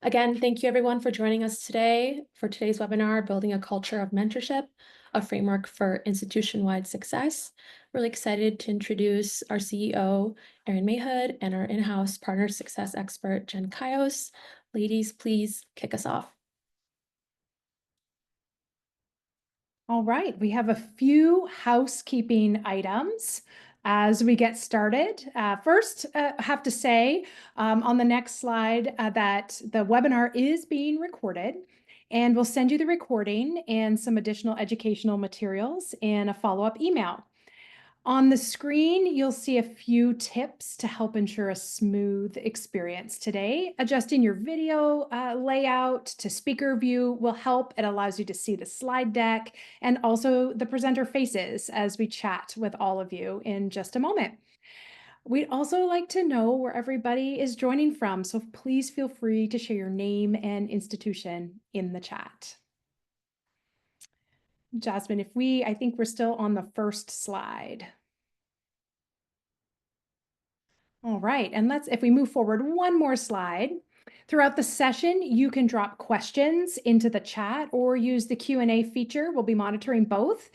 Again, thank you everyone for joining us today for today's webinar, Building a Culture of Mentorship, a Framework for Institution-Wide Success. Really excited to introduce our CEO, Erin Mayhood, and our in-house partner success expert, Jen Kaios. Ladies, please kick us off. All right, we have a few housekeeping items as we get started. First, I have to say on the next slide that the webinar is being recorded, and we'll send you the recording and some additional educational materials in a follow-up email. On the screen, you'll see a few tips to help ensure a smooth experience today. Adjusting your video layout to speaker view will help. It allows you to see the slide deck and also the presenter faces as we chat with all of you in just a moment. We'd also like to know where everybody is joining from, so please feel free to share your name and institution in the chat. Jasmine, I think we're still on the first slide. All right, and if we move forward one more slide, throughout the session, you can drop questions into the chat or use the Q&A feature. We'll be monitoring both.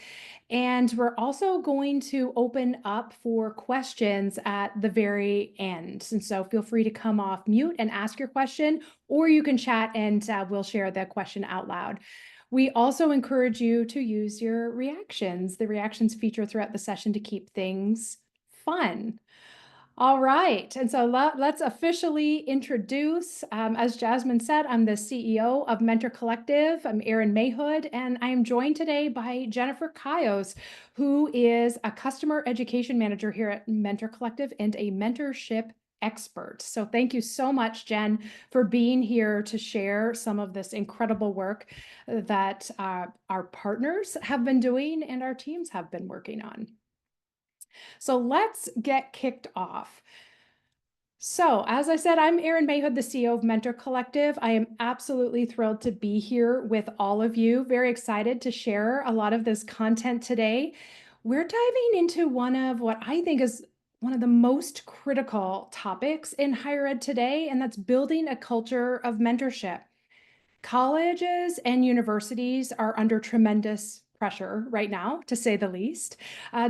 And we're also going to open up for questions at the very end. And so feel free to come off mute and ask your question, or you can chat and we'll share the question out loud. We also encourage you to use your reactions, the reactions feature throughout the session to keep things fun. All right, and so let's officially introduce, as Jasmine said, I'm the CEO of Mentor Collective. I'm Erin Mayhood, and I am joined today by Jennifer Kaios, who is a customer education manager here at Mentor Collective and a mentorship expert. So thank you so much, Jen, for being here to share some of this incredible work that our partners have been doing and our teams have been working on. So let's get kicked off. So as I said, I'm Erin Mayhood, the CEO of Mentor Collective. I am absolutely thrilled to be here with all of you. Very excited to share a lot of this content today. We're diving into one of what I think is one of the most critical topics in higher ed today, and that's building a culture of mentorship. Colleges and universities are under tremendous pressure right now, to say the least,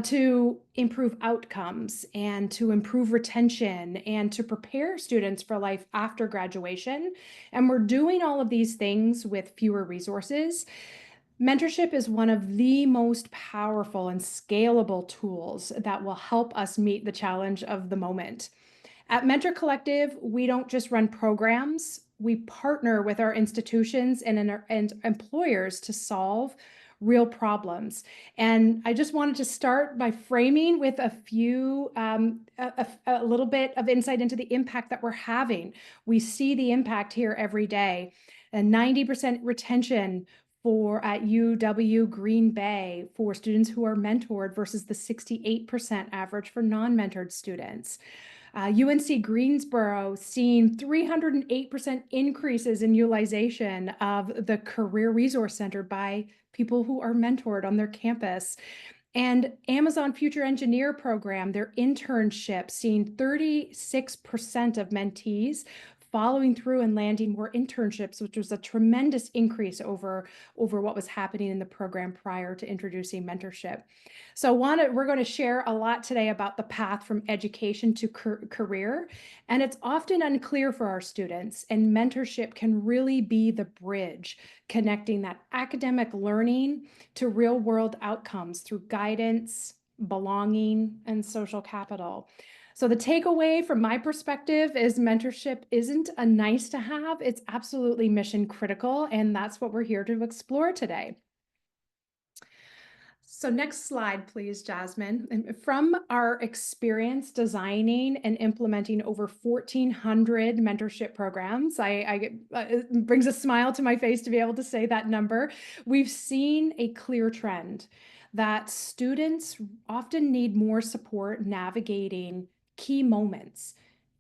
to improve outcomes and to improve retention and to prepare students for life after graduation. And we're doing all of these things with fewer resources. Mentorship is one of the most powerful and scalable tools that will help us meet the challenge of the moment. At Mentor Collective, we don't just run programs, we partner with our institutions and employers to solve real problems. And I just wanted to start by framing with a little bit of insight into the impact that we're having. We see the impact here every day. And 90% retention at UW Green Bay for students who are mentored versus the 68% average for non-mentored students. UNC Greensboro seeing 308% increases in utilization of the Career Resource Center by people who are mentored on their campus. And Amazon Future Engineer program, their internship, seeing 36% of mentees following through and landing more internships, which was a tremendous increase over what was happening in the program prior to introducing mentorship. So we're going to share a lot today about the path from education to career, and it's often unclear for our students, and mentorship can really be the bridge connecting that academic learning to real world outcomes through guidance, belonging, and social capital. So the takeaway from my perspective is mentorship isn't a nice to have, it's absolutely mission critical, and that's what we're here to explore today. So next slide, please, Jasmine. From our experience designing and implementing over 1,400 mentorship programs, it brings a smile to my face to be able to say that number. We've seen a clear trend that students often need more support navigating key moments,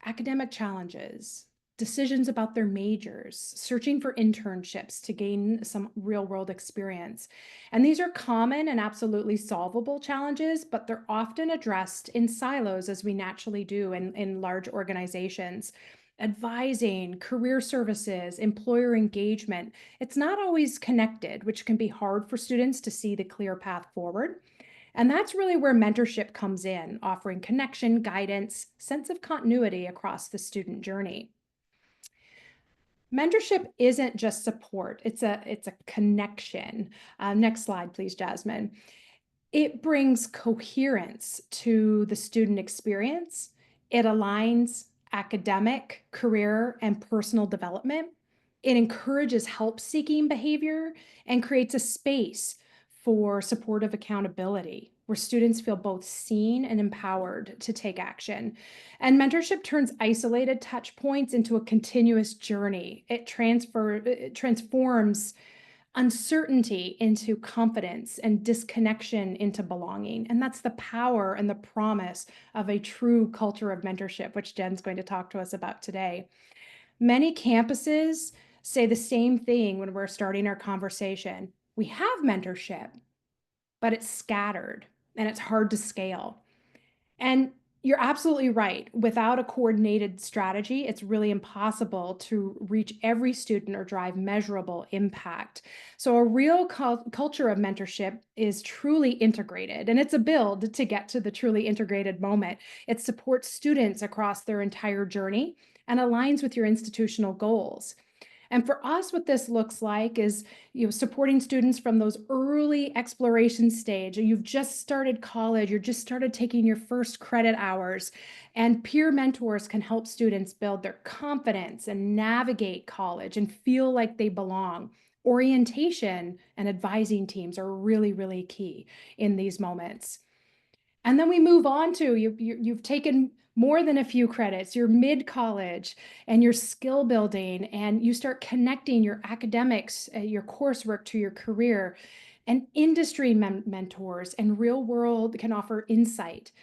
academic challenges, decisions about their majors, searching for internships to gain some real-world experience. And these are common and absolutely solvable challenges, but they're often addressed in silos as we naturally do in large organizations. advising, career services, employer engagement. It's not always connected, which can be hard for students to see the clear path forward. And that's really where mentorship comes in, offering connection, guidance, sense of continuity across the student journey. Mentorship isn't just support, it's a connection. Next slide, please, Jasmine. It brings coherence to the student experience. It aligns academic, career, and personal development. It encourages help seeking behavior and creates a space for supportive accountability where students feel both seen and empowered to take action. And mentorship turns isolated touch points into a continuous journey. It transforms uncertainty into confidence and disconnection into belonging. And that's the power and the promise of a true culture of mentorship, which Jen's going to talk to us about today. Many campuses say the same thing when we're starting our conversation. We have mentorship, but it's scattered and it's hard to scale. And you're absolutely right. Without a coordinated strategy, it's really impossible to reach every student or drive measurable impact. So, a real culture of mentorship is truly integrated, and it's a build to get to the truly integrated moment. It supports students across their entire journey and aligns with your institutional goals. And for us, what this looks like is, supporting students from those early exploration stage. You've just started college, you're just started taking your first credit hours, and peer mentors can help students build their confidence and navigate college and feel like they belong. Orientation and advising teams are really, really key in these moments. And then we move on to you've taken more than a few credits, you're mid college and you're skill building, and you start connecting your academics, your coursework to your career. And industry mentors and real world can offer insight.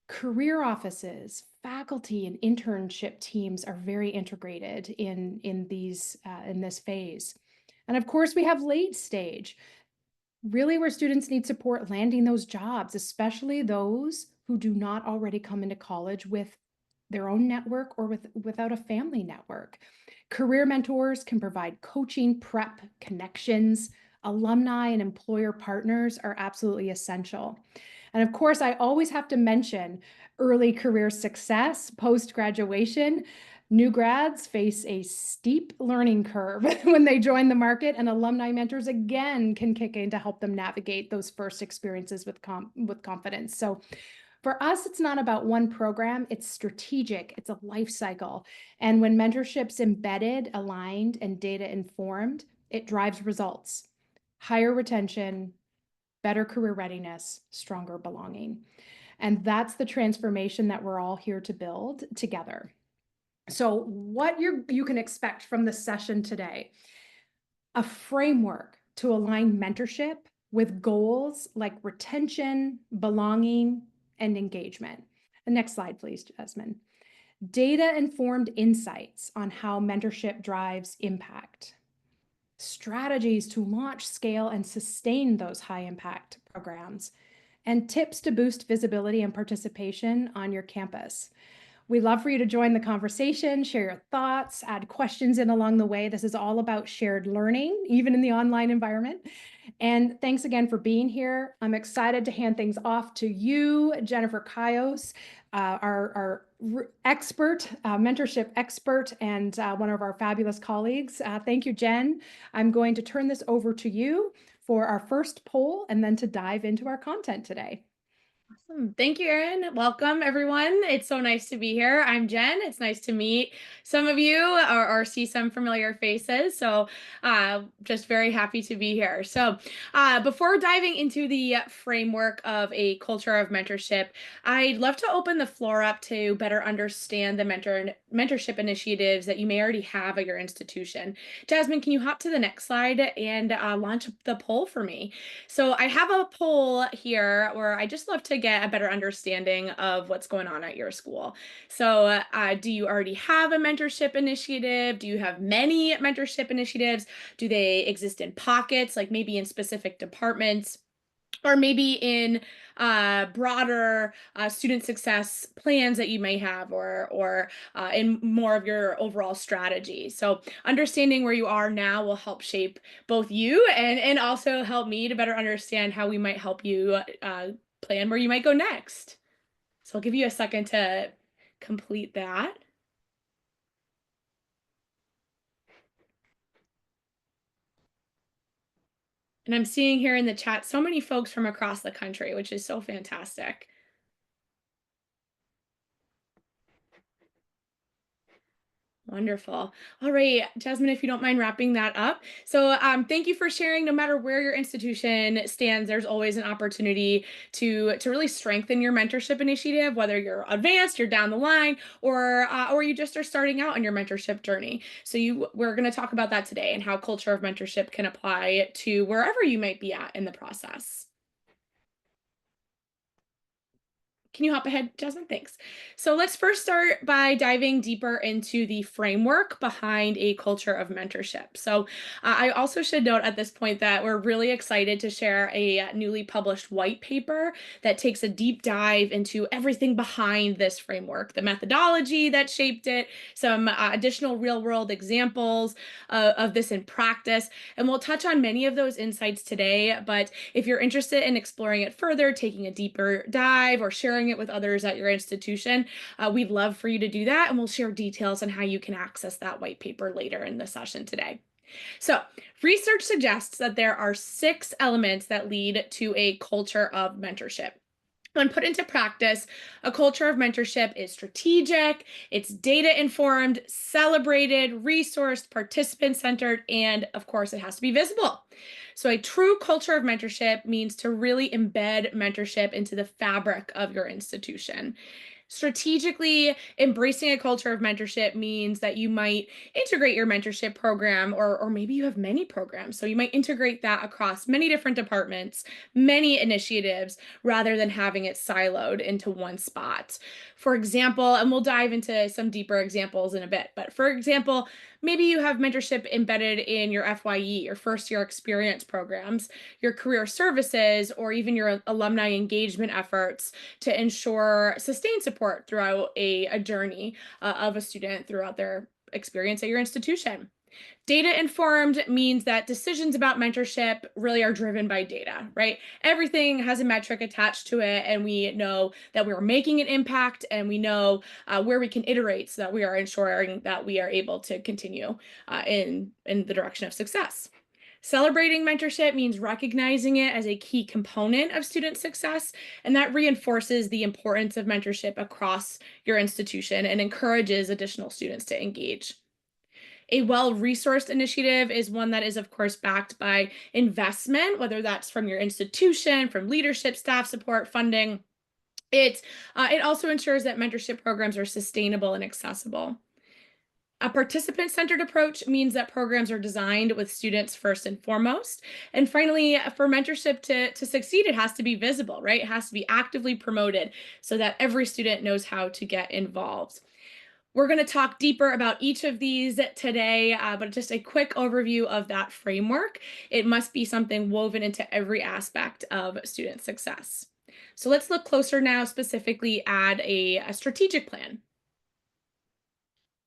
Career offices, faculty, and internship teams are very integrated in this phase. And of course, we have late stage, really where students need support landing those jobs, especially those who do not already come into college with their own network or without a family network. Career mentors can provide coaching, prep, connections. Alumni and employer partners are absolutely essential. And of course, I always have to mention early career success post graduation. New grads face a steep learning curve when they join the market, and alumni mentors again can kick in to help them navigate those first experiences with confidence. So for us, it's not about one program, it's strategic, it's a life cycle. And when mentorship's embedded, aligned, and data informed, it drives results, higher retention, better career readiness, stronger belonging. And that's the transformation that we're all here to build together. So what you can expect from the session today: a framework to align mentorship with goals like retention, belonging, and engagement. The next slide, please, Jasmine. Data-informed insights on how mentorship drives impact. Strategies to launch, scale, and sustain those high impact programs. And tips to boost visibility and participation on your campus. We'd love for you to join the conversation, share your thoughts, add questions in along the way. This is all about shared learning, even in the online environment. And thanks again for being here. I'm excited to hand things off to you, Jennifer Kaios, our expert, mentorship expert, and one of our fabulous colleagues. Thank you, Jen. I'm going to turn this over to you for our first poll and then to dive into our content today. Awesome. Thank you, Erin. Welcome, everyone. It's so nice to be here. I'm Jen. It's nice to meet some of you or see some familiar faces. So just very happy to be here. So before diving into the framework of a culture of mentorship, I'd love to open the floor up to better understand the mentorship initiatives that you may already have at your institution. Jasmine, can you hop to the next slide and launch the poll for me? So I have a poll here where I just love to get a better understanding of what's going on at your school. So do you already have a mentorship initiative? Do you have many mentorship initiatives? Do they exist in pockets, like maybe in specific departments? or maybe in broader student success plans that you may have, or in more of your overall strategy. So understanding where you are now will help shape both you and also help me to better understand how we might help you plan where you might go next. So I'll give you a second to complete that. And I'm seeing here in the chat so many folks from across the country, which is so fantastic. Wonderful. All right, Jasmine, if you don't mind wrapping that up. So, thank you for sharing. No matter where your institution stands, there's always an opportunity to really strengthen your mentorship initiative, whether you're advanced, you're down the line, or you just are starting out on your mentorship journey. So, we're going to talk about that today and how culture of mentorship can apply to wherever you might be at in the process. Can you hop ahead, Jasmine? Thanks. So let's first start by diving deeper into the framework behind a culture of mentorship. So I also should note at this point that we're really excited to share a newly published white paper that takes a deep dive into everything behind this framework, the methodology that shaped it, some additional real world examples of this in practice. And we'll touch on many of those insights today. But if you're interested in exploring it further, taking a deeper dive, or sharing it with others at your institution, we'd love for you to do that. And we'll share details on how you can access that white paper later in the session today. So, research suggests that there are 6 elements that lead to a culture of mentorship. When put into practice, a culture of mentorship is strategic, it's data informed, celebrated, resourced, participant centered, and of course, it has to be visible. So, a true culture of mentorship means to really embed mentorship into the fabric of your institution. Strategically embracing a culture of mentorship means that you might integrate your mentorship program, or maybe you have many programs. So you might integrate that across many different departments, many initiatives, rather than having it siloed into one spot. For example, and we'll dive into some deeper examples in a bit, but for example, maybe you have mentorship embedded in your FYE, your first year experience programs, your career services, or even your alumni engagement efforts to ensure sustained support throughout a journey of a student throughout their experience at your institution. Data informed means that decisions about mentorship really are driven by data, right? Everything has a metric attached to it, and we know that we're making an impact, and we know where we can iterate so that we are ensuring that we are able to continue in the direction of success. Celebrating mentorship means recognizing it as a key component of student success, and that reinforces the importance of mentorship across your institution and encourages additional students to engage. A well resourced initiative is one that is, of course, backed by investment, whether that's from your institution, from leadership, staff support, funding. It also ensures that mentorship programs are sustainable and accessible. A participant centered approach means that programs are designed with students first and foremost. And finally, for mentorship to succeed, it has to be visible, right? It has to be actively promoted so that every student knows how to get involved. We're going to talk deeper about each of these today, but just a quick overview of that framework. It must be something woven into every aspect of student success. So let's look closer now, specifically at a strategic plan.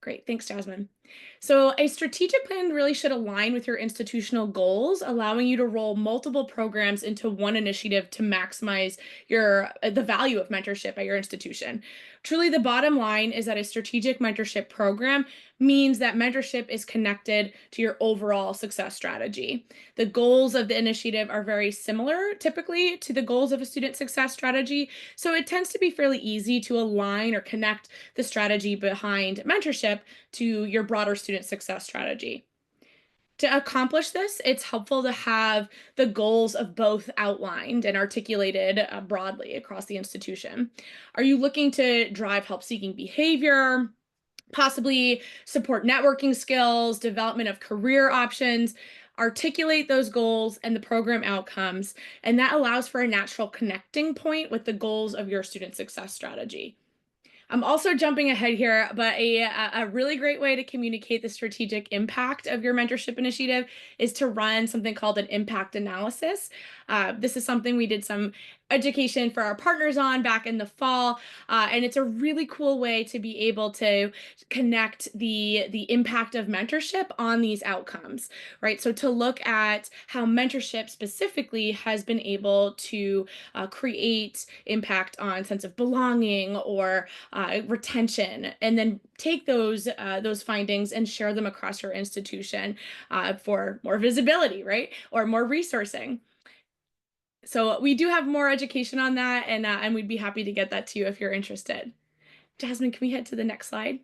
Great. Thanks, Jasmine. So, a strategic plan really should align with your institutional goals, allowing you to roll multiple programs into one initiative to maximize the value of mentorship at your institution. Truly, the bottom line is that a strategic mentorship program means that mentorship is connected to your overall success strategy. The goals of the initiative are very similar, typically, to the goals of a student success strategy. So, it tends to be fairly easy to align or connect the strategy behind mentorship to your broader student success strategy. To accomplish this, it's helpful to have the goals of both outlined and articulated broadly across the institution. Are you looking to drive help seeking behavior, possibly support networking skills, development of career options? Articulate those goals and the program outcomes, and that allows for a natural connecting point with the goals of your student success strategy. I'm also jumping ahead here, but a really great way to communicate the strategic impact of your mentorship initiative is to run something called an impact analysis. This is something we did some education for our partners on back in the fall, and it's a really cool way to be able to connect the impact of mentorship on these outcomes, right? So to look at how mentorship specifically has been able to create impact on sense of belonging or retention, and then take those findings and share them across your institution for more visibility, right, or more resourcing. So we do have more education on that, and we'd be happy to get that to you if you're interested. Jasmine, can we head to the next slide?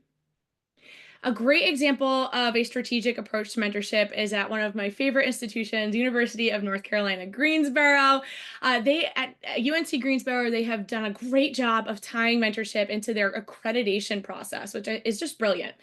A great example of a strategic approach to mentorship is at one of my favorite institutions, University of North Carolina, Greensboro. They at UNC Greensboro, they have done a great job of tying mentorship into their accreditation process, which is just brilliant.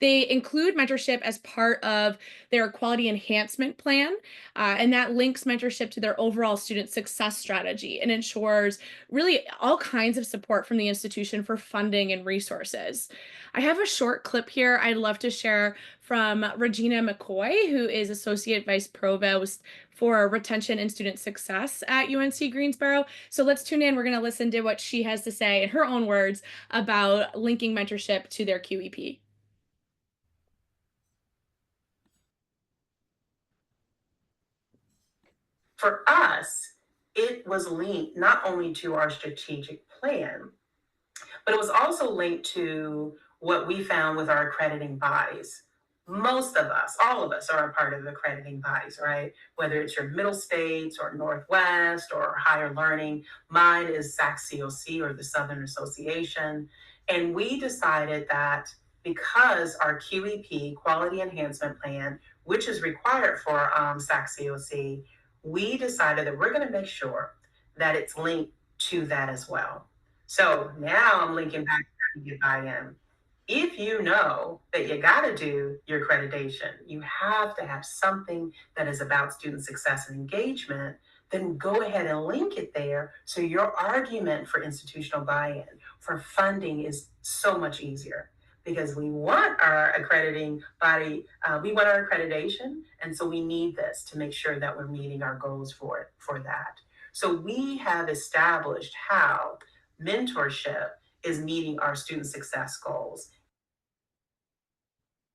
They include mentorship as part of their quality enhancement plan, and that links mentorship to their overall student success strategy and ensures really all kinds of support from the institution for funding and resources. I have a short clip here I'd love to share from Regina McCoy, who is Associate Vice Provost for Retention and Student Success at UNC Greensboro. So let's tune in. We're going to listen to what she has to say in her own words about linking mentorship to their QEP. For us, it was linked not only to our strategic plan, but it was also linked to what we found with our accrediting bodies. Most of us, all of us, are a part of the accrediting bodies, right? Whether it's your middle states or Northwest or higher learning. Mine is SAC-COC, or the Southern Association. And we decided that because our QEP, Quality Enhancement Plan, which is required for SAC-COC, we decided that we're going to make sure that it's linked to that as well. So now I'm linking back to how to get buy-in. If you know that you got to do your accreditation, you have to have something that is about student success and engagement, then go ahead and link it there so your argument for institutional buy-in, for funding, is so much easier. Because we want our accrediting body, we want our accreditation, and so we need this to make sure that we're meeting our goals for that. So we have established how mentorship is meeting our student success goals.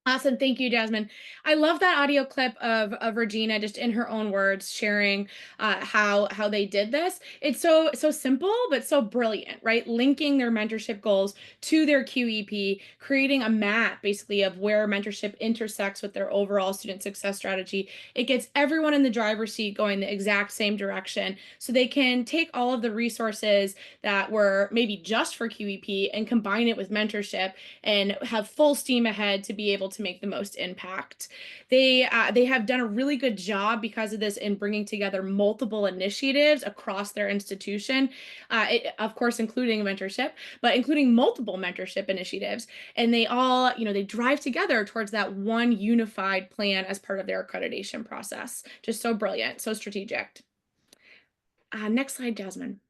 Awesome. Thank you, Jasmine. I love that audio clip of Regina, just in her own words, sharing how they did this. It's so simple, but so brilliant, right? Linking their mentorship goals to their QEP, creating a map basically of where mentorship intersects with their overall student success strategy. It gets everyone in the driver's seat going the exact same direction, so they can take all of the resources that were maybe just for QEP and combine it with mentorship and have full steam ahead to be able to make the most impact. They have done a really good job because of this in bringing together multiple initiatives across their institution, of course, including mentorship, but including multiple mentorship initiatives. And they all, they drive together towards that one unified plan as part of their accreditation process. Just so brilliant, so strategic. Next slide, Jasmine.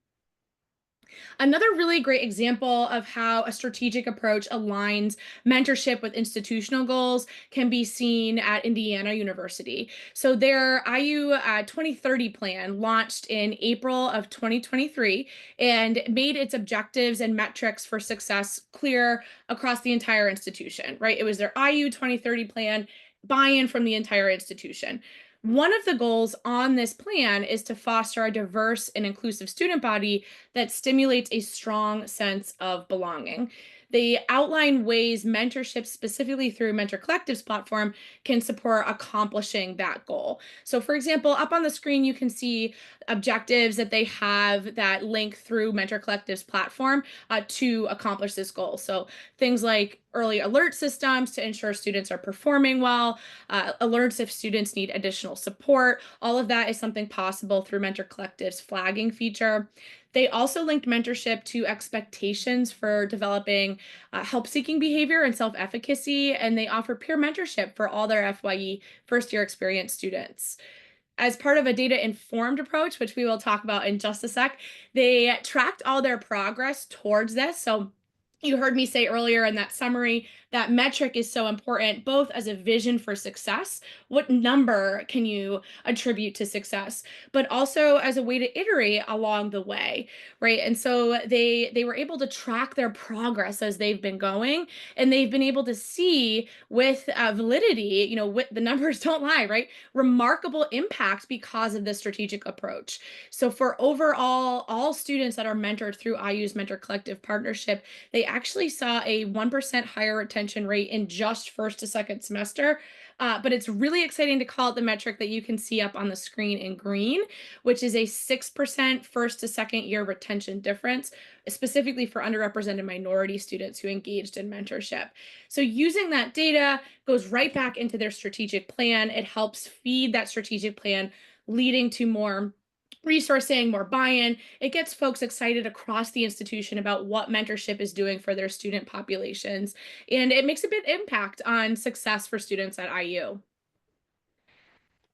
Another really great example of how a strategic approach aligns mentorship with institutional goals can be seen at Indiana University. So their IU 2030 plan launched in April of 2023 and made its objectives and metrics for success clear across the entire institution, right? It was their IU 2030 plan, buy-in from the entire institution. One of the goals on this plan is to foster a diverse and inclusive student body that stimulates a strong sense of belonging. They outline ways mentorship, specifically through Mentor Collective's platform, can support accomplishing that goal. So, for example, up on the screen, you can see objectives that they have that link through Mentor Collective's platform to accomplish this goal. So, things like early alert systems to ensure students are performing well, alerts if students need additional support. All of that is something possible through Mentor Collective's flagging feature. They also linked mentorship to expectations for developing help-seeking behavior and self-efficacy, and they offer peer mentorship for all their FYE first-year experience students. As part of a data-informed approach, which we will talk about in just a sec, they tracked all their progress towards this. So You heard me say earlier in that summary that metric is so important, both as a vision for success. What number can you attribute to success? But also as a way to iterate along the way, right? And so they were able to track their progress as they've been going, and they've been able to see with validity, with the numbers don't lie, right? Remarkable impact because of this strategic approach. So for overall, all students that are mentored through IU's Mentor Collective partnership, they actually saw a 1% higher retention rate in just first to second semester. But it's really exciting to call it the metric that you can see up on the screen in green, which is a 6% first to second year retention difference, specifically for underrepresented minority students who engaged in mentorship. So using that data goes right back into their strategic plan. It helps feed that strategic plan, leading to more resourcing, more buy-in. It gets folks excited across the institution about what mentorship is doing for their student populations, and it makes a big impact on success for students at IU.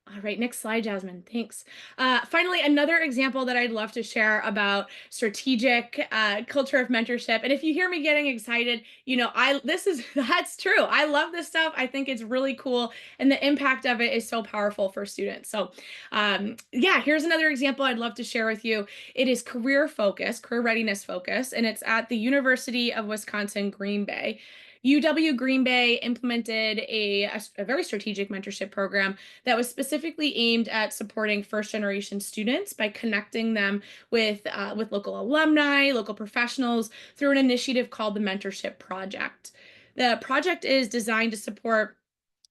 All right, next slide, Jasmine. Thanks. Finally, another example that I'd love to share about strategic culture of mentorship. And if you hear me getting excited, that's true. I love this stuff. I think it's really cool, and the impact of it is so powerful for students. So, yeah, here's another example I'd love to share with you. It is career focus, career readiness focus, and it's at the University of Wisconsin Green Bay. UW Green Bay implemented a very strategic mentorship program that was specifically aimed at supporting first generation students by connecting them with local alumni, local professionals through an initiative called the Mentorship Project. The project is designed to support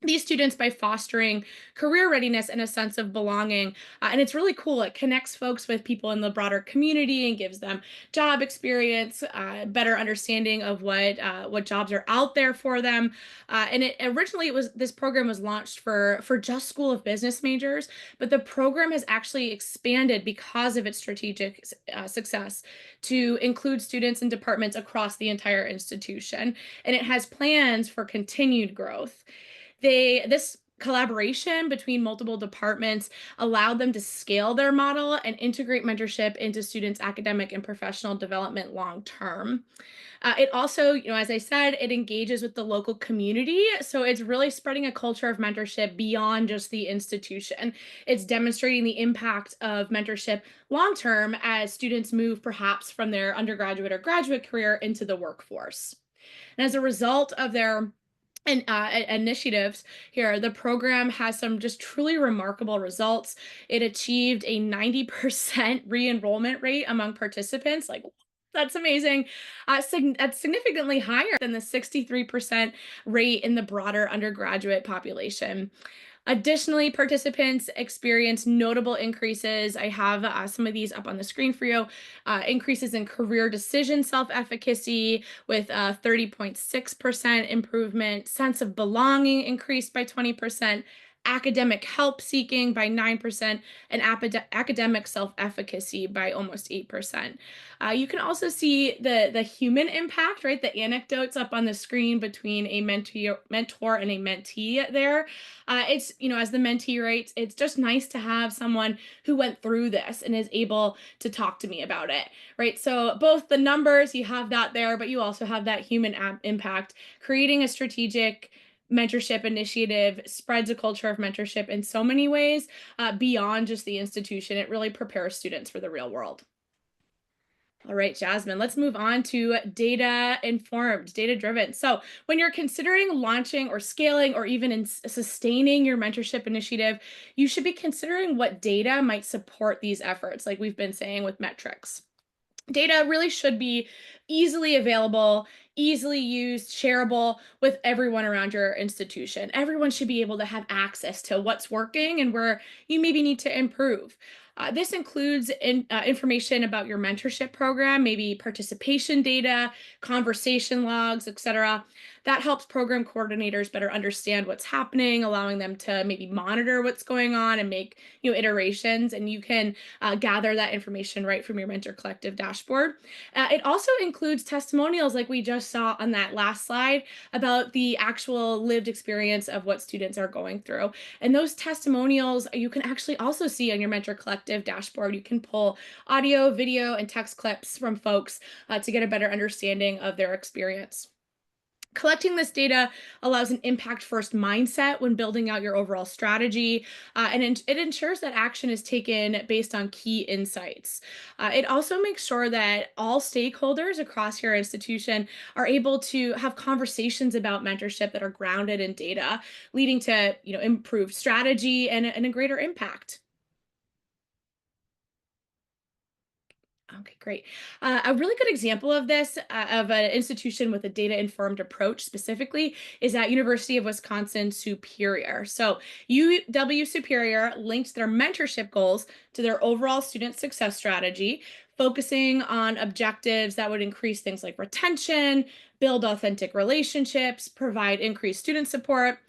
these students by fostering career readiness and a sense of belonging. And it's really cool. It connects folks with people in the broader community and gives them job experience, better understanding of what jobs are out there for them. And it originally, it was this program was launched for just School of Business majors, but the program has actually expanded because of its strategic success to include students and departments across the entire institution. And it has plans for continued growth. This collaboration between multiple departments allowed them to scale their model and integrate mentorship into students' academic and professional development long term. It also, as I said, it engages with the local community. So it's really spreading a culture of mentorship beyond just the institution. It's demonstrating the impact of mentorship long term as students move perhaps from their undergraduate or graduate career into the workforce. And as a result of their initiatives here, the program has some just truly remarkable results. It achieved a 90% re-enrollment rate among participants. Like, that's amazing. That's significantly higher than the 63% rate in the broader undergraduate population. Additionally, participants experienced notable increases. I have some of these up on the screen for you. Increases in career decision self-efficacy with 30.6% improvement, sense of belonging increased by 20%, academic help seeking by 9%, and academic self-efficacy by almost 8%. You can also see the human impact, right? The anecdotes up on the screen between a mentor and a mentee there. It's, as the mentee writes, it's just nice to have someone who went through this and is able to talk to me about it, right? So both the numbers, you have that there, but you also have that human impact. Creating a strategic mentorship initiative spreads a culture of mentorship in so many ways beyond just the institution. It really prepares students for the real world. All right, Jasmine, let's move on to data informed, data driven. So, when you're considering launching or scaling or even sustaining your mentorship initiative, you should be considering what data might support these efforts, like we've been saying with metrics. Data really should be easily available, easily used, shareable with everyone around your institution. Everyone should be able to have access to what's working and where you maybe need to improve. This includes information about your mentorship program, maybe participation data, conversation logs, etc. That helps program coordinators better understand what's happening, allowing them to maybe monitor what's going on and make iterations. And you can gather that information right from your Mentor Collective dashboard. It also includes testimonials, like we just saw on that last slide, about the actual lived experience of what students are going through. And those testimonials you can actually also see on your Mentor Collective dashboard. You can pull audio, video, and text clips from folks to get a better understanding of their experience. Collecting this data allows an impact first mindset when building out your overall strategy, and it ensures that action is taken based on key insights. It also makes sure that all stakeholders across your institution are able to have conversations about mentorship that are grounded in data, leading to improved strategy and a greater impact. Okay, great. A really good example of this, of an institution with a data-informed approach specifically, is at University of Wisconsin Superior. So UW Superior linked their mentorship goals to their overall student success strategy, focusing on objectives that would increase things like retention, build authentic relationships, provide increased student support.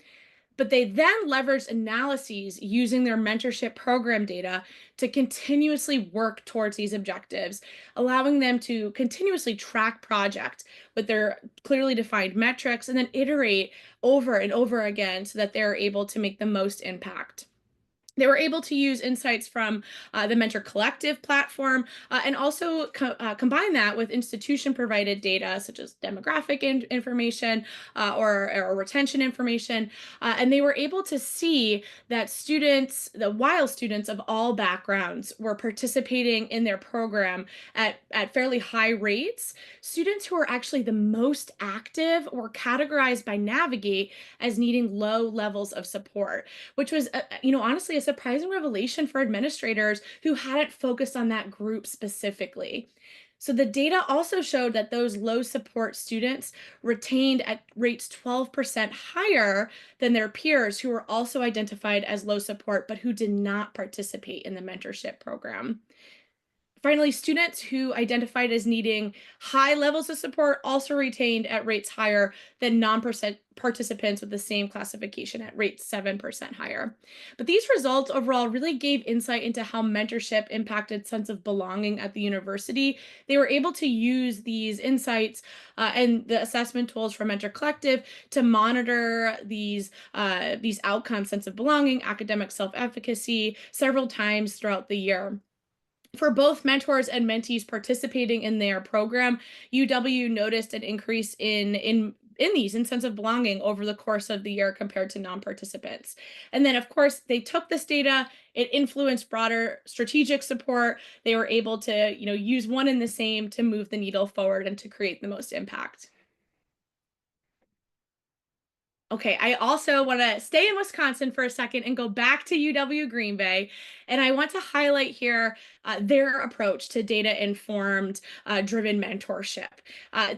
But they then leveraged analyses using their mentorship program data to continuously work towards these objectives, allowing them to continuously track project with their clearly defined metrics and then iterate over and over again so that they're able to make the most impact. They were able to use insights from the Mentor Collective platform, and also combine that with institution provided data such as demographic information, or retention information. And they were able to see that while students of all backgrounds were participating in their program at fairly high rates, students who were actually the most active were categorized by Navigate as needing low levels of support, which was, honestly a surprising revelation for administrators who hadn't focused on that group specifically. So the data also showed that those low support students retained at rates 12% higher than their peers who were also identified as low support but who did not participate in the mentorship program. Finally, students who identified as needing high levels of support also retained at rates higher than non-participants with the same classification at rates 7% higher. But these results overall really gave insight into how mentorship impacted sense of belonging at the university. They were able to use these insights and the assessment tools from Mentor Collective to monitor these outcomes, sense of belonging, academic self-efficacy, several times throughout the year. For both mentors and mentees participating in their program, UW noticed an increase in sense of belonging over the course of the year compared to non-participants. And then of course they took this data, it influenced broader strategic support. They were able to, use one and the same to move the needle forward and to create the most impact. Okay, I also want to stay in Wisconsin for a second and go back to UW Green Bay. And I want to highlight here their approach to data informed driven mentorship,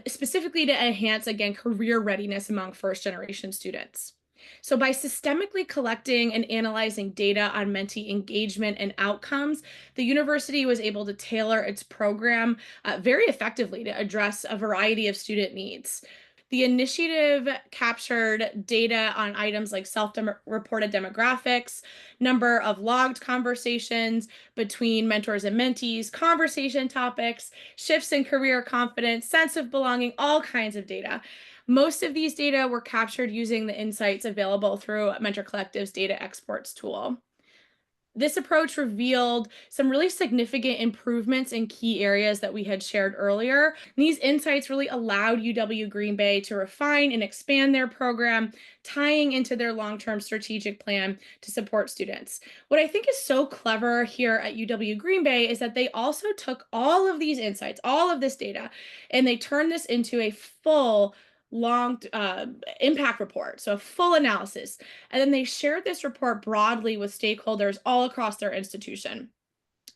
specifically to enhance, again, career readiness among first generation students. So, by systemically collecting and analyzing data on mentee engagement and outcomes, the university was able to tailor its program very effectively to address a variety of student needs. The initiative captured data on items like self-reported demographics, number of logged conversations between mentors and mentees, conversation topics, shifts in career confidence, sense of belonging, all kinds of data. Most of these data were captured using the insights available through Mentor Collective's data exports tool. This approach revealed some really significant improvements in key areas that we had shared earlier. These insights really allowed UW Green Bay to refine and expand their program, tying into their long-term strategic plan to support students. What I think is so clever here at UW Green Bay is that they also took all of these insights, all of this data, and they turned this into a full long impact report, so a full analysis. And then they shared this report broadly with stakeholders all across their institution.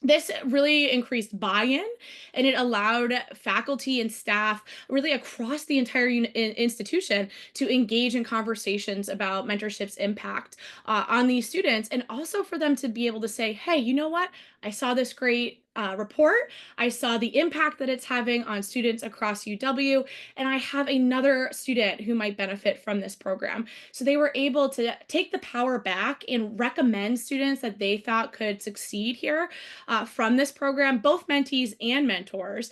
This really increased buy-in, and it allowed faculty and staff really across the entire institution to engage in conversations about mentorship's impact on these students, and also for them to be able to say, hey, you know what? I saw this great report. I saw the impact that it's having on students across UW, and I have another student who might benefit from this program. So they were able to take the power back and recommend students that they thought could succeed here from this program, both mentees and mentors,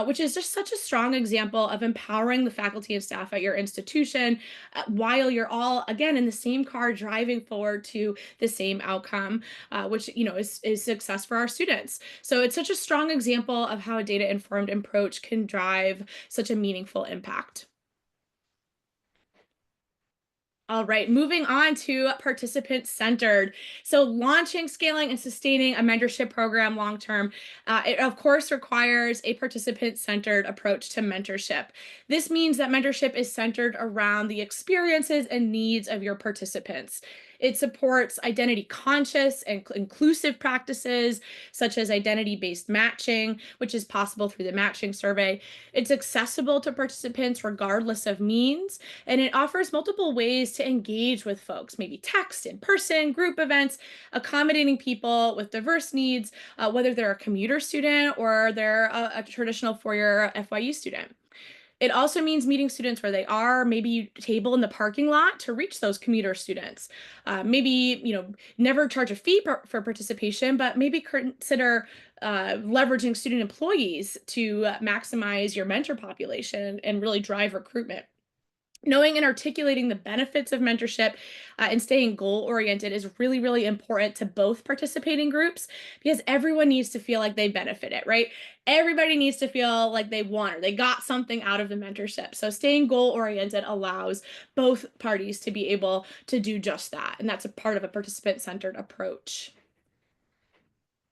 which is just such a strong example of empowering the faculty and staff at your institution while you're all, again, in the same car driving forward to the same outcome, which, is success for our students. So it's such a strong example of how a data informed approach can drive such a meaningful impact. All right, moving on to participant centered. So, launching, scaling, and sustaining a mentorship program long term, it of course requires a participant centered approach to mentorship. This means that mentorship is centered around the experiences and needs of your participants. It supports identity conscious and inclusive practices such as identity based matching, which is possible through the matching survey. It's accessible to participants regardless of means, and it offers multiple ways to engage with folks, maybe text, in person, group events, accommodating people with diverse needs, whether they're a commuter student or they're a traditional four-year FYU student. It also means meeting students where they are, maybe you table in the parking lot to reach those commuter students. Maybe, never charge a fee for participation, but maybe consider leveraging student employees to maximize your mentor population and really drive recruitment. Knowing and articulating the benefits of mentorship and staying goal oriented is really, really important to both participating groups because everyone needs to feel like they benefited, right? Everybody needs to feel like they won or they got something out of the mentorship. So staying goal oriented allows both parties to be able to do just that. And that's a part of a participant centered approach.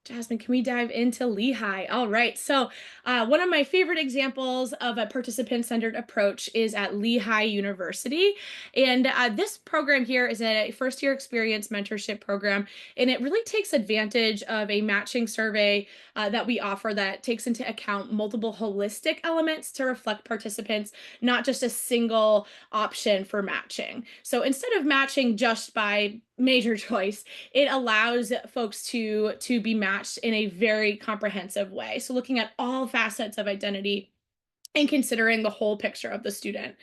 Jasmine, can we dive into Lehigh? All right. So, one of my favorite examples of a participant centered approach is at Lehigh University. And this program here is a first year experience mentorship program. And it really takes advantage of a matching survey that we offer that takes into account multiple holistic elements to reflect participants, not just a single option for matching. So, instead of matching just by major choice, it allows folks to be matched in a very comprehensive way. So looking at all facets of identity and considering the whole picture of the student.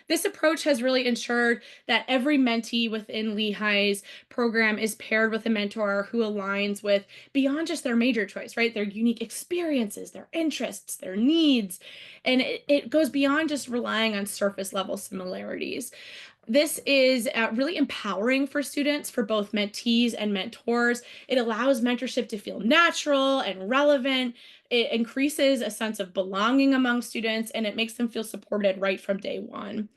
This approach has really ensured that every mentee within Lehigh's program is paired with a mentor who aligns with beyond just their major choice, right? Their unique experiences, their interests, their needs. And it goes beyond just relying on surface level similarities. This is really empowering for students, for both mentees and mentors. It allows mentorship to feel natural and relevant. It increases a sense of belonging among students, and it makes them feel supported right from day one.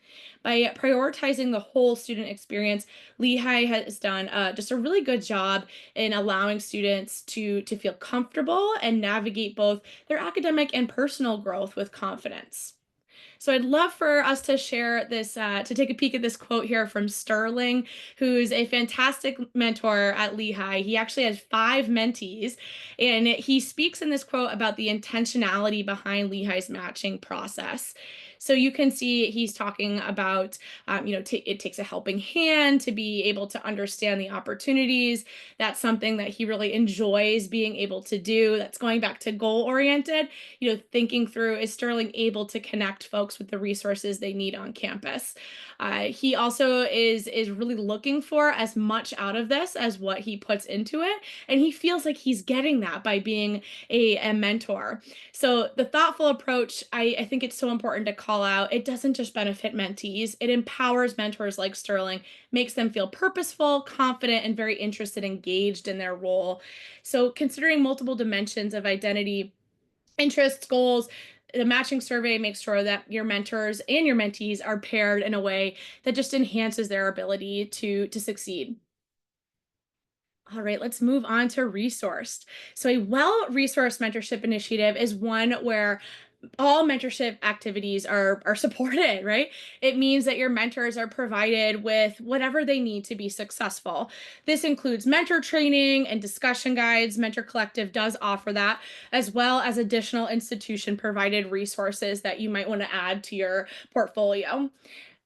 By prioritizing the whole student experience, Lehigh has done just a really good job in allowing students to feel comfortable and navigate both their academic and personal growth with confidence. So I'd love for us to share this, to take a peek at this quote here from Sterling, who's a fantastic mentor at Lehigh. He actually has 5 mentees, and he speaks in this quote about the intentionality behind Lehigh's matching process. So you can see he's talking about, it takes a helping hand to be able to understand the opportunities. That's something that he really enjoys being able to do. That's going back to goal oriented, thinking through, is Sterling able to connect folks with the resources they need on campus? He also is really looking for as much out of this as what he puts into it, and he feels like he's getting that by being a mentor. So the thoughtful approach, I think it's so important to call out. It doesn't just benefit mentees; it empowers mentors like Sterling, makes them feel purposeful, confident, and very interested, engaged in their role. So considering multiple dimensions of identity, interests, goals, the matching survey makes sure that your mentors and your mentees are paired in a way that just enhances their ability to succeed. All right, let's move on to resourced. So, a well resourced mentorship initiative is one where all mentorship activities are supported, right? It means that your mentors are provided with whatever they need to be successful. This includes mentor training and discussion guides. Mentor Collective does offer that, as well as additional institution provided resources that you might want to add to your portfolio.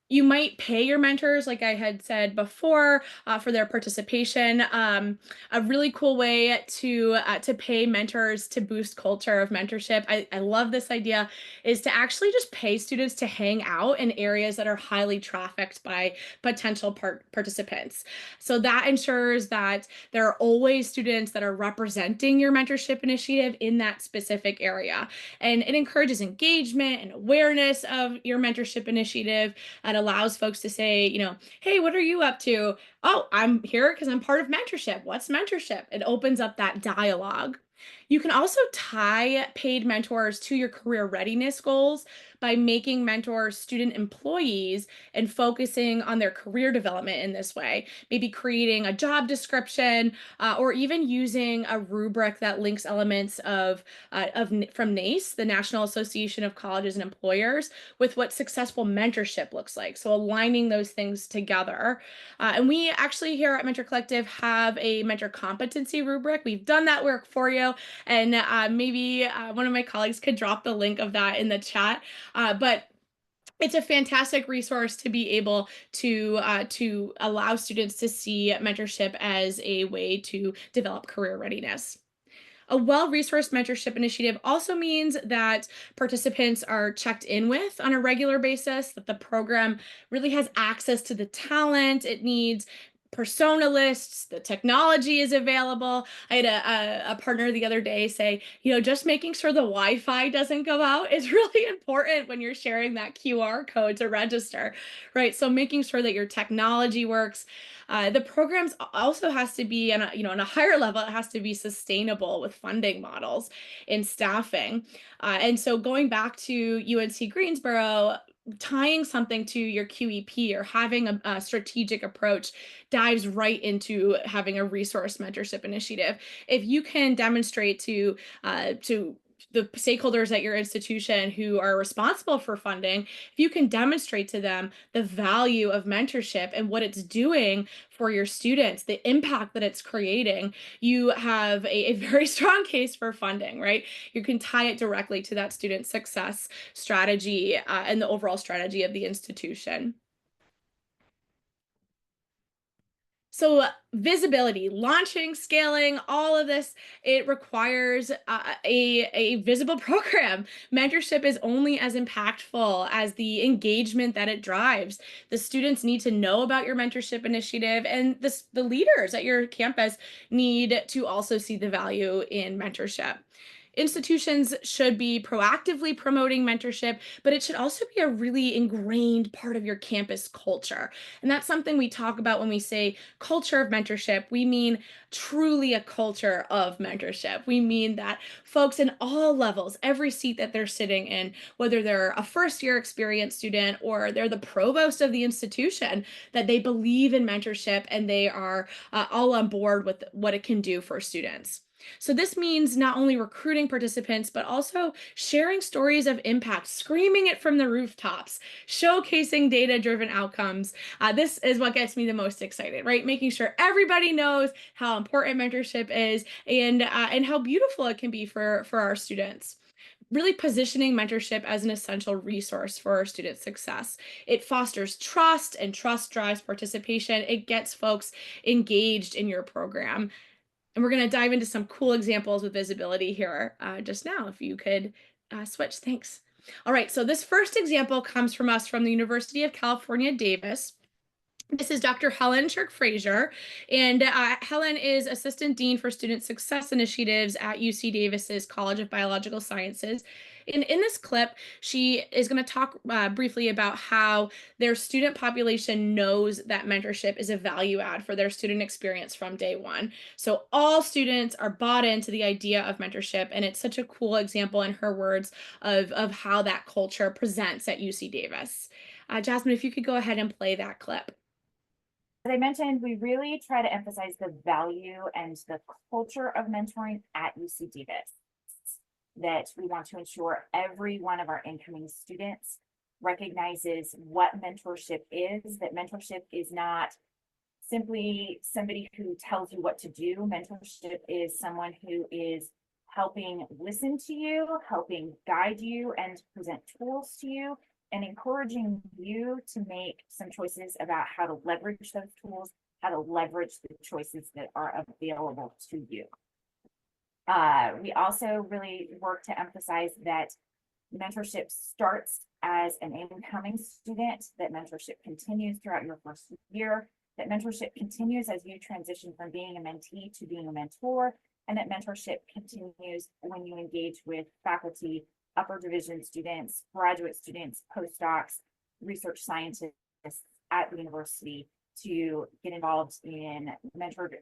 You might pay your mentors, like I had said before, for their participation. A really cool way to pay mentors to boost culture of mentorship. I love this idea is to actually just pay students to hang out in areas that are highly trafficked by potential participants. So that ensures that there are always students that are representing your mentorship initiative in that specific area, and it encourages engagement and awareness of your mentorship initiative. It allows folks to say, hey, what are you up to? Oh, I'm here because I'm part of mentorship. What's mentorship? It opens up that dialogue. You can also tie paid mentors to your career readiness goals by making mentors student employees and focusing on their career development in this way. Maybe creating a job description, or even using a rubric that links elements from NACE, the National Association of Colleges and Employers, with what successful mentorship looks like. So aligning those things together. And we actually here at Mentor Collective have a mentor competency rubric. We've done that work for you. And maybe one of my colleagues could drop the link of that in the chat. But it's a fantastic resource to be able to allow students to see mentorship as a way to develop career readiness. A well-resourced mentorship initiative also means that participants are checked in with on a regular basis, that the program really has access to the talent it needs, persona lists, the technology is available. I had a partner the other day say, just making sure the Wi-Fi doesn't go out is really important when you're sharing that QR code to register, right? So making sure that your technology works. The programs also has to be on a higher level. It has to be sustainable with funding models and staffing. And so going back to UNC Greensboro, tying something to your QEP or having a strategic approach dives right into having a resource mentorship initiative. If you can demonstrate to the stakeholders at your institution who are responsible for funding, if you can demonstrate to them the value of mentorship and what it's doing for your students, the impact that it's creating, you have a very strong case for funding, right? You can tie it directly to that student success strategy and the overall strategy of the institution. So visibility, launching, scaling, all of this, it requires a visible program. Mentorship is only as impactful as the engagement that it drives. The students need to know about your mentorship initiative, and the leaders at your campus need to also see the value in mentorship. Institutions should be proactively promoting mentorship, but it should also be a really ingrained part of your campus culture. And that's something we talk about when we say culture of mentorship. We mean truly a culture of mentorship. We mean that folks in all levels, every seat that they're sitting in, whether they're a first year experienced student or they're the provost of the institution, that they believe in mentorship and they are all on board with what it can do for students. So this means not only recruiting participants, but also sharing stories of impact, screaming it from the rooftops, showcasing data-driven outcomes. This is what gets me the most excited, right? Making sure everybody knows how important mentorship is and how beautiful it can be for our students. Really positioning mentorship as an essential resource for our student success. It fosters trust, and trust drives participation. It gets folks engaged in your program. And we're going to dive into some cool examples with visibility here just now. If you could switch, thanks. All right, so this first example comes from us from the University of California, Davis. This is Dr. Helen Shirk-Fraser, and Helen is Assistant Dean for Student Success Initiatives at UC Davis's College of Biological Sciences. And in this clip, she is going to talk briefly about how their student population knows that mentorship is a value add for their student experience from day one. So all students are bought into the idea of mentorship, and it's such a cool example in her words of how that culture presents at UC Davis. Jasmine, if you could go ahead and play that clip. As I mentioned, we really try to emphasize the value and the culture of mentoring at UC Davis, that we want to ensure every one of our incoming students recognizes what mentorship is, that mentorship is not simply somebody who tells you what to do. Mentorship is someone who is helping listen to you, helping guide you, and present tools to you and encouraging you to make some choices about how to leverage those tools, how to leverage the choices that are available to you. We also really work to emphasize that mentorship starts as an incoming student, that mentorship continues throughout your first year, that mentorship continues as you transition from being a mentee to being a mentor, and that mentorship continues when you engage with faculty, upper division students, graduate students, postdocs, research scientists at the university to get involved in mentored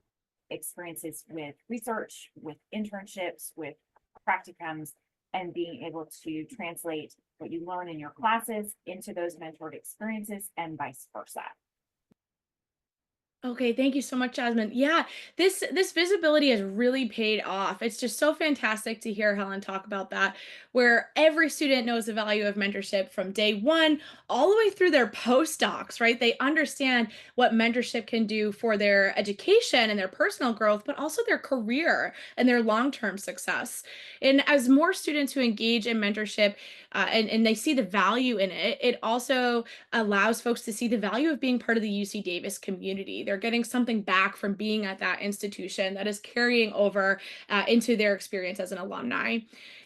experiences with research, with internships, with practicums, and being able to translate what you learn in your classes into those mentored experiences and vice versa. Okay, thank you so much, Jasmine. Yeah, this visibility has really paid off. It's just so fantastic to hear Helen talk about that, where every student knows the value of mentorship from day one all the way through their postdocs, right? They understand what mentorship can do for their education and their personal growth, but also their career and their long-term success. And as more students who engage in mentorship and they see the value in it, it also allows folks to see the value of being part of the UC Davis community. They're getting something back from being at that institution that is carrying over into their experience as an alumni.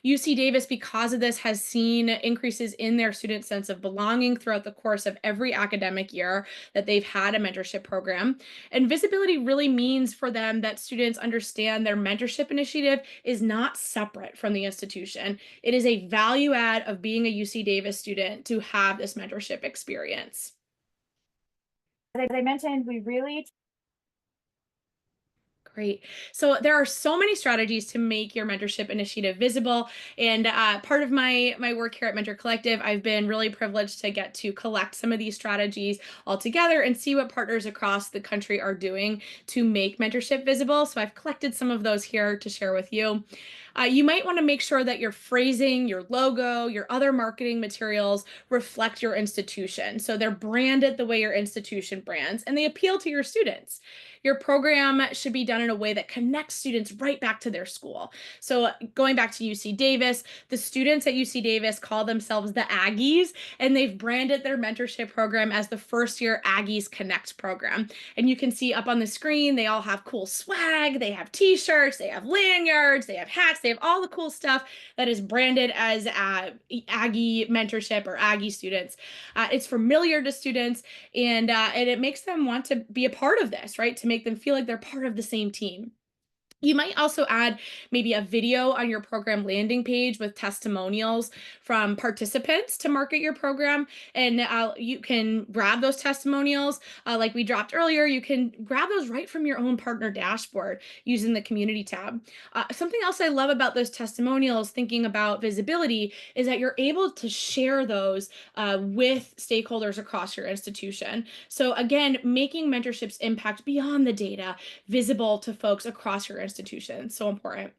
UC Davis, because of this, has seen increases in their student sense of belonging throughout the course of every academic year that they've had a mentorship program. And visibility really means for them that students understand their mentorship initiative is not separate from the institution. It is a value add of being a UC Davis student to have this mentorship experience. As I mentioned, we really Great. So there are so many strategies to make your mentorship initiative visible. And part of my work here at Mentor Collective, I've been really privileged to get to collect some of these strategies all together and see what partners across the country are doing to make mentorship visible. So I've collected some of those here to share with you. You might want to make sure that your phrasing, your logo, your other marketing materials reflect your institution. So they're branded the way your institution brands and they appeal to your students. Your program should be done in a way that connects students right back to their school. So going back to UC Davis, the students at UC Davis call themselves the Aggies, and they've branded their mentorship program as the first year Aggies Connect program. And you can see up on the screen, they all have cool swag, they have t-shirts, they have lanyards, they have hats, they have all the cool stuff that is branded as Aggie mentorship or Aggie students. It's familiar to students and it makes them want to be a part of this, right? To make them feel like they're part of the same team. You might also add maybe a video on your program landing page with testimonials from participants to market your program. And you can grab those testimonials like we dropped earlier. You can grab those right from your own partner dashboard using the community tab. Something else I love about those testimonials, thinking about visibility, is that you're able to share those with stakeholders across your institution. So again, making mentorships impact beyond the data visible to folks across your institution. So important.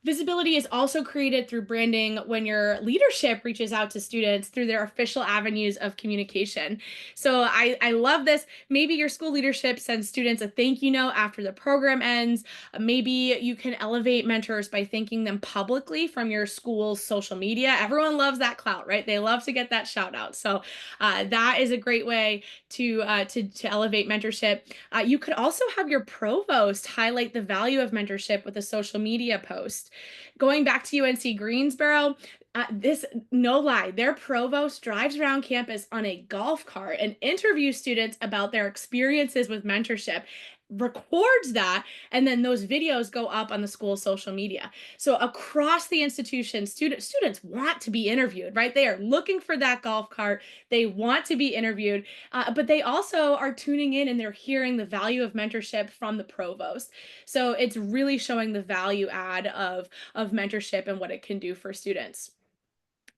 Visibility is also created through branding when your leadership reaches out to students through their official avenues of communication. So I love this. Maybe your school leadership sends students a thank you note after the program ends. Maybe you can elevate mentors by thanking them publicly from your school's social media. Everyone loves that clout, right? They love to get that shout out. So that is a great way to elevate mentorship. You could also have your provost highlight the value of mentorship with a social media post. Going back to UNC Greensboro, this, no lie, their provost drives around campus on a golf cart and interviews students about their experiences with mentorship, records that, and then those videos go up on the school's social media. So across the institution, students want to be interviewed, right? They are looking for that golf cart. They want to be interviewed, but they also are tuning in and they're hearing the value of mentorship from the provost. So it's really showing the value add of mentorship and what it can do for students.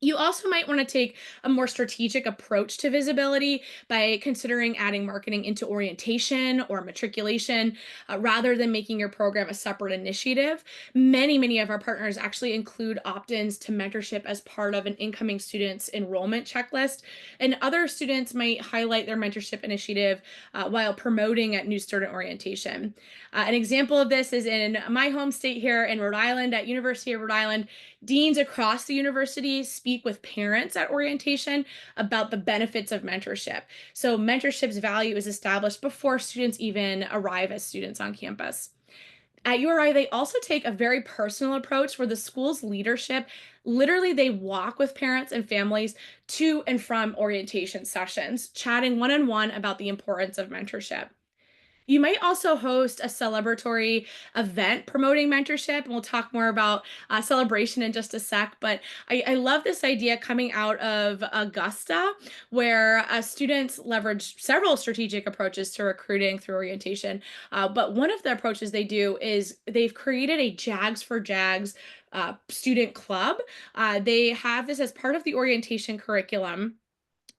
You also might want to take a more strategic approach to visibility by considering adding marketing into orientation or matriculation rather than making your program a separate initiative. Many of our partners actually include opt-ins to mentorship as part of an incoming student's enrollment checklist, and other students might highlight their mentorship initiative while promoting at new student orientation. An example of this is in my home state here in Rhode Island at University of Rhode Island. Deans across the university speak with parents at orientation about the benefits of mentorship. So mentorship's value is established before students even arrive as students on campus. At URI, they also take a very personal approach where the school's leadership literally they walk with parents and families to and from orientation sessions, chatting one-on-one about the importance of mentorship. You might also host a celebratory event promoting mentorship, and we'll talk more about celebration in just a sec. But I love this idea coming out of Augusta, where students leverage several strategic approaches to recruiting through orientation. But one of the approaches they do is they've created a Jags for Jags student club. They have this as part of the orientation curriculum.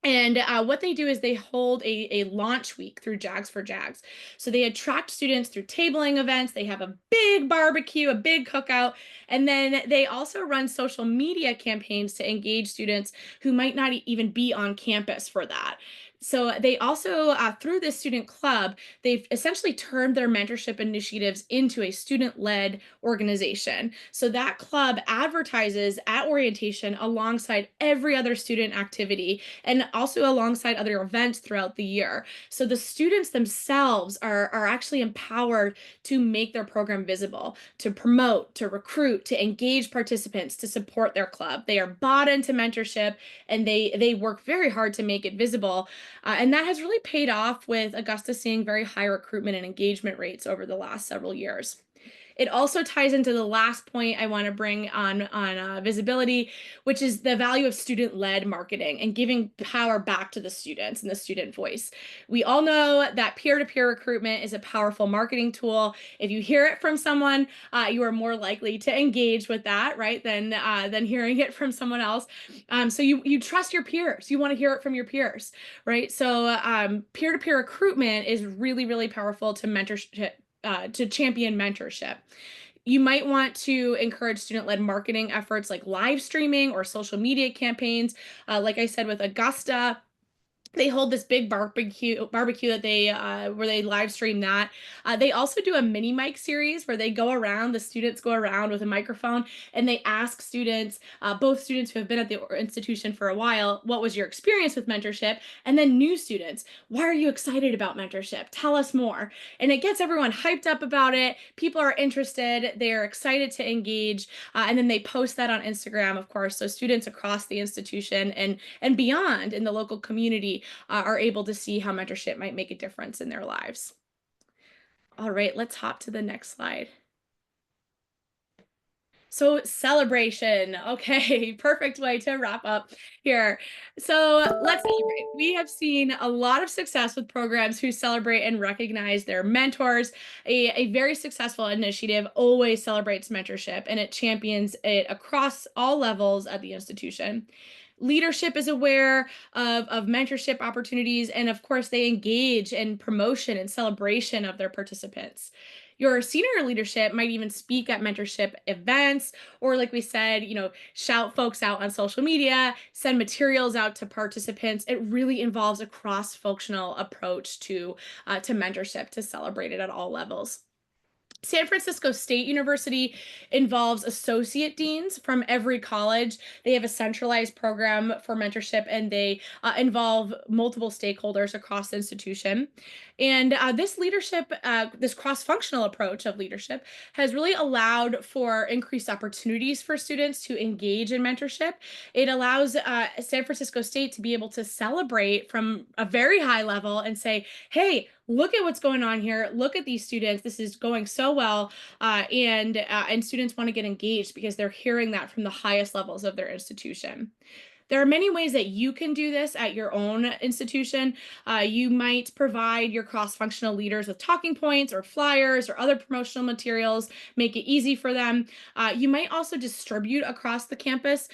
And what they do is they hold a launch week through Jags for Jags. So they attract students through tabling events. They have a big barbecue, a big cookout. And then they also run social media campaigns to engage students who might not even be on campus for that. So they also, through this student club, they've essentially turned their mentorship initiatives into a student-led organization. So that club advertises at orientation alongside every other student activity and also alongside other events throughout the year. So the students themselves are actually empowered to make their program visible, to promote, to recruit, to engage participants, to support their club. They are bought into mentorship and they work very hard to make it visible. And that has really paid off with Augusta seeing very high recruitment and engagement rates over the last several years. It also ties into the last point I want to bring on visibility, which is the value of student-led marketing and giving power back to the students and the student voice. We all know that peer-to-peer recruitment is a powerful marketing tool. If you hear it from someone, you are more likely to engage with that, right, than hearing it from someone else. So you trust your peers. You want to hear it from your peers, right? So peer-to-peer recruitment is really, really powerful to mentorship to champion mentorship. You might want to encourage student-led marketing efforts like live streaming or social media campaigns. Like I said with Augusta, they hold this big barbecue that they where they live stream that. They also do a mini mic series where they go around, the students go around with a microphone and they ask students, both students who have been at the institution for a while, what was your experience with mentorship? And then new students, why are you excited about mentorship? Tell us more. And it gets everyone hyped up about it. People are interested, they're excited to engage. And then they post that on Instagram, of course. So students across the institution and beyond in the local community are able to see how mentorship might make a difference in their lives. All right, let's hop to the next slide. So celebration. Okay, perfect way to wrap up here. So let's celebrate. We have seen a lot of success with programs who celebrate and recognize their mentors. A very successful initiative always celebrates mentorship and it champions it across all levels at the institution. Leadership is aware of mentorship opportunities, and of course, they engage in promotion and celebration of their participants. Your senior leadership might even speak at mentorship events, or like we said, shout folks out on social media, send materials out to participants. It really involves a cross-functional approach to mentorship to celebrate it at all levels. San Francisco State University involves associate deans from every college. They have a centralized program for mentorship and they involve multiple stakeholders across the institution. And this leadership, this cross functional approach of leadership, has really allowed for increased opportunities for students to engage in mentorship. It allows San Francisco State to be able to celebrate from a very high level and say, hey, look at what's going on here. Look at these students. This is going so well. And students want to get engaged because they're hearing that from the highest levels of their institution. There are many ways that you can do this at your own institution. You might provide your cross-functional leaders with talking points or flyers or other promotional materials, make it easy for them. You might also distribute across the campus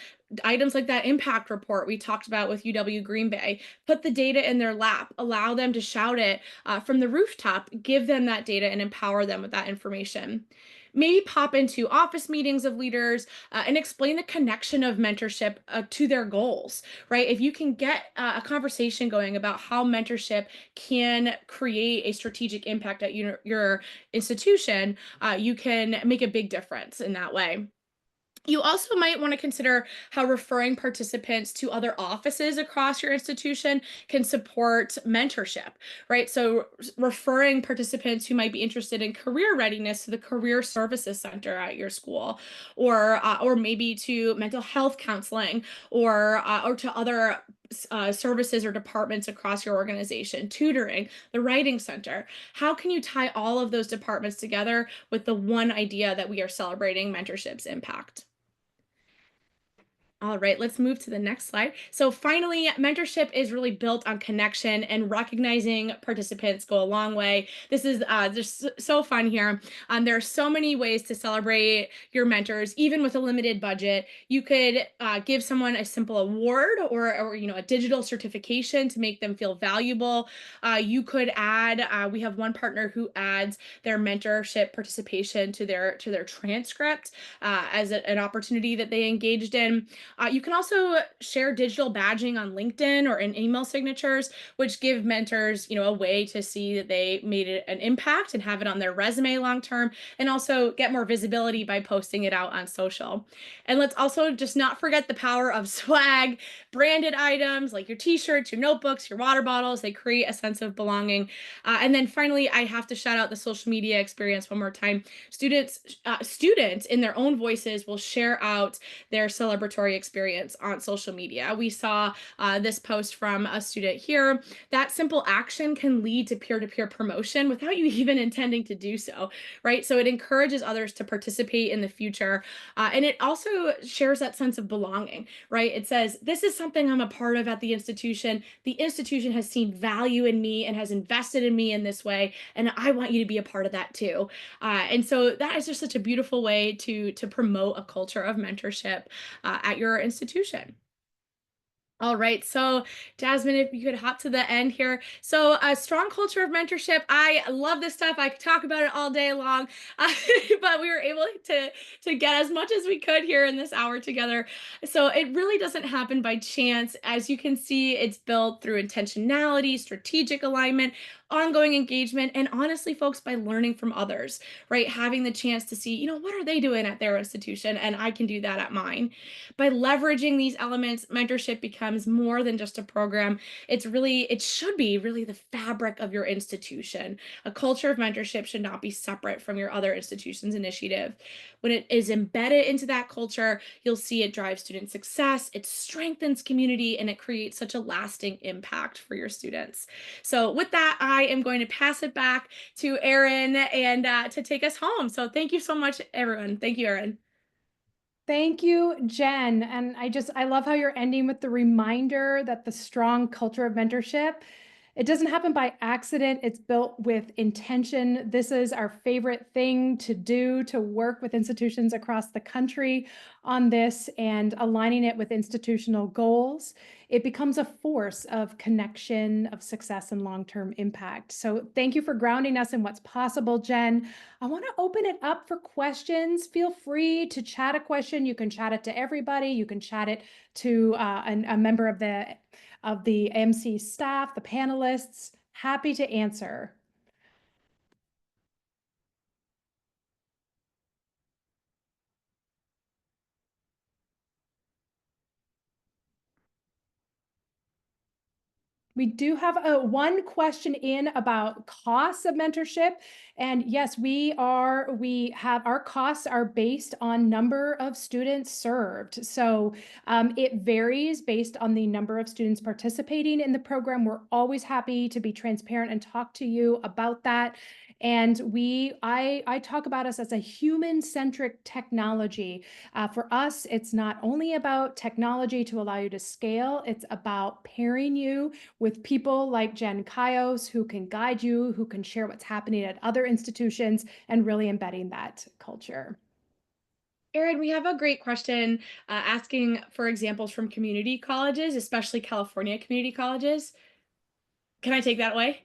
items like that impact report we talked about with UW Green Bay. Put the data in their lap, allow them to shout it from the rooftop, give them that data and empower them with that information. Maybe pop into office meetings of leaders and explain the connection of mentorship to their goals, right? If you can get a conversation going about how mentorship can create a strategic impact at your institution, you can make a big difference in that way. You also might want to consider how referring participants to other offices across your institution can support mentorship, right? So, referring participants who might be interested in career readiness to the Career Services Center at your school, or maybe to mental health counseling, or to other services or departments across your organization, tutoring, the writing center. How can you tie all of those departments together with the one idea that we are celebrating mentorship's impact? All right, let's move to the next slide. So finally, mentorship is really built on connection, and recognizing participants go a long way. This is just so fun here. There are so many ways to celebrate your mentors, even with a limited budget. You could give someone a simple award, or a digital certification to make them feel valuable. You could add. We have one partner who adds their mentorship participation to their transcript as an opportunity that they engaged in. You can also share digital badging on LinkedIn or in email signatures, which give mentors, a way to see that they made an impact and have it on their resume long term, and also get more visibility by posting it out on social. And let's also just not forget the power of swag, branded items like your t-shirts, your notebooks, your water bottles. They create a sense of belonging. And then finally, I have to shout out the social media experience one more time. Students in their own voices will share out their celebratory experience on social media. We saw this post from a student here. That simple action can lead to peer-to-peer promotion without you even intending to do so, right? So it encourages others to participate in the future. And it also shares that sense of belonging, right? It says, this is something I'm a part of at the institution. The institution has seen value in me and has invested in me in this way, and I want you to be a part of that too. And so that is just such a beautiful way to promote a culture of mentorship at your institution. All right. So, Jasmine, if you could hop to the end here. So, a strong culture of mentorship. I love this stuff. I could talk about it all day long, but we were able to get as much as we could here in this hour together. So, it really doesn't happen by chance. As you can see, it's built through intentionality, strategic alignment, ongoing engagement, and honestly, folks, by learning from others, right? Having the chance to see, what are they doing at their institution, and I can do that at mine. By leveraging these elements, mentorship becomes more than just a program. It should be really the fabric of your institution. A culture of mentorship should not be separate from your other institution's initiative. When it is embedded into that culture, you'll see it drives student success, it strengthens community, and it creates such a lasting impact for your students. So, with that, I am going to pass it back to Erin and to take us home. So, thank you so much, everyone. Thank you, Erin. Thank you, Jen. And I love how you're ending with the reminder that the strong culture of mentorship, it doesn't happen by accident. It's built with intention. This is our favorite thing to do, to work with institutions across the country on this and aligning it with institutional goals. It becomes a force of connection, of success, and long-term impact. So thank you for grounding us in what's possible, Jen. I want to open it up for questions. Feel free to chat a question. You can chat it to everybody. You can chat it to a member of the MC staff, the panelists. Happy to answer. We do have one question in about costs of mentorship. And yes, we have our costs are based on number of students served. So it varies based on the number of students participating in the program. We're always happy to be transparent and talk to you about that. And I talk about us as a human-centric technology. For us, it's not only about technology to allow you to scale, it's about pairing you with people like Jen Kaios who can guide you, who can share what's happening at other institutions, and really embedding that culture. Erin, we have a great question asking for examples from community colleges, especially California community colleges. Can I take that away?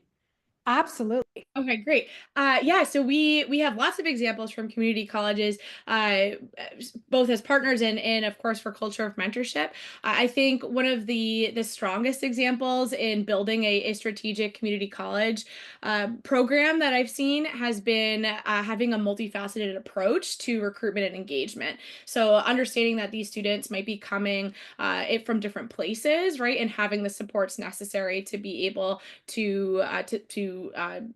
Absolutely. Okay, great. Yeah, so we have lots of examples from community colleges, both as partners and of course for culture of mentorship. I think one of the strongest examples in building a strategic community college program that I've seen has been having a multifaceted approach to recruitment and engagement. So understanding that these students might be coming from different places, right, and having the supports necessary to be able to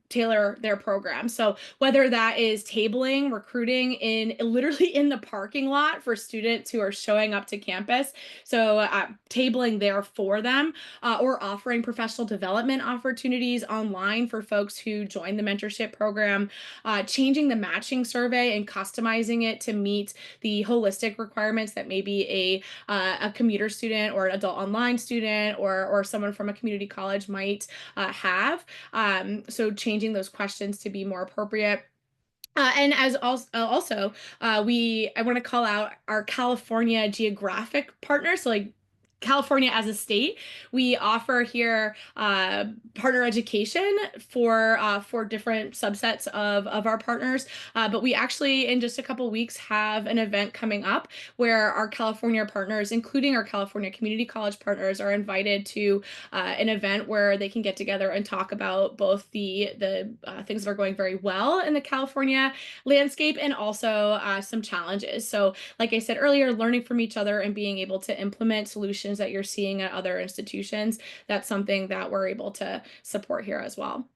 tailor their program. So whether that is tabling, recruiting in literally in the parking lot for students who are showing up to campus, so tabling there for them, or offering professional development opportunities online for folks who join the mentorship program, changing the matching survey and customizing it to meet the holistic requirements that maybe a commuter student or an adult online student or someone from a community college might have. So changing those questions to be more appropriate. And as also we I want to call out our California geographic partners. So like California as a state, we offer here partner education for different subsets of our partners. But we actually, in just a couple weeks, have an event coming up where our California partners, including our California community college partners, are invited to an event where they can get together and talk about both the things that are going very well in the California landscape and also some challenges. So, like I said earlier, learning from each other and being able to implement solutions that you're seeing at other institutions, that's something that we're able to support here as well.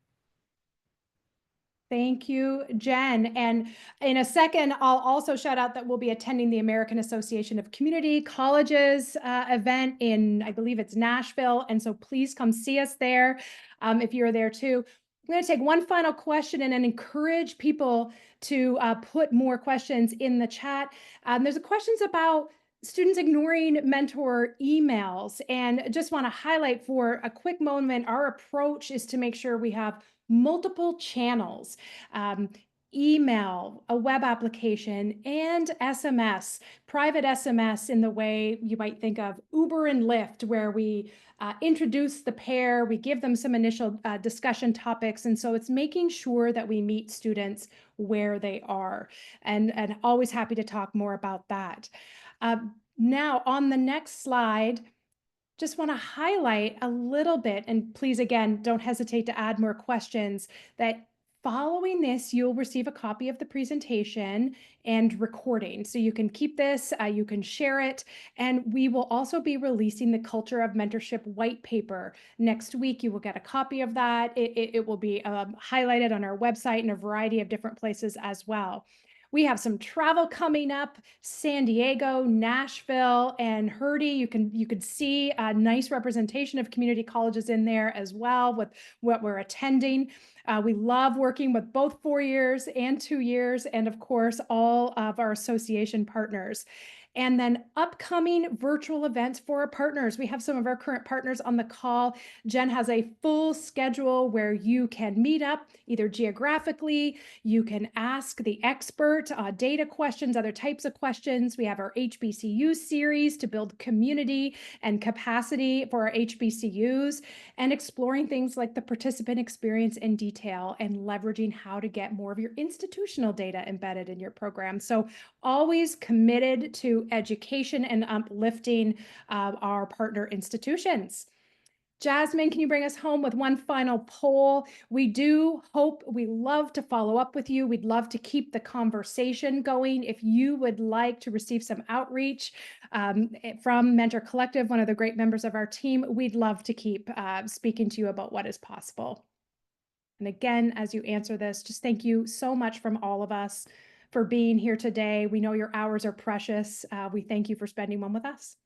Thank you, Jen. And in a second, I'll also shout out that we'll be attending the American Association of Community Colleges event in, I believe it's Nashville. And so please come see us there if you're there too. I'm going to take one final question and then encourage people to put more questions in the chat. There's a questions about students ignoring mentor emails, and just want to highlight for a quick moment, our approach is to make sure we have multiple channels, um, email, a web application, and SMS, private SMS in the way you might think of Uber and Lyft, where we introduce the pair, we give them some initial discussion topics. And so it's making sure that we meet students where they are, and always happy to talk more about that. Now on the next slide, just want to highlight a little bit, and please, again, don't hesitate to add more questions, that following this, you'll receive a copy of the presentation and recording. So you can keep this, you can share it, and we will also be releasing the Culture of Mentorship white paper next week. You will get a copy of that. It will be highlighted on our website in a variety of different places as well. We have some travel coming up: San Diego, Nashville, and Hertie. You could see a nice representation of community colleges in there as well with what we're attending. We love working with both 4 years and 2 years, and of course, all of our association partners. And then upcoming virtual events for our partners. We have some of our current partners on the call. Jen has a full schedule where you can meet up either geographically, you can ask the expert data questions, other types of questions. We have our HBCU series to build community and capacity for our HBCUs, and exploring things like the participant experience in detail and leveraging how to get more of your institutional data embedded in your program. So always committed to education and uplifting our partner institutions. Jasmine, can you bring us home with one final poll? We love to follow up with you. We'd love to keep the conversation going. If you would like to receive some outreach from Mentor Collective, one of the great members of our team, we'd love to keep speaking to you about what is possible. And again, as you answer this, just thank you so much from all of us for being here today. We know your hours are precious. We thank you for spending one with us.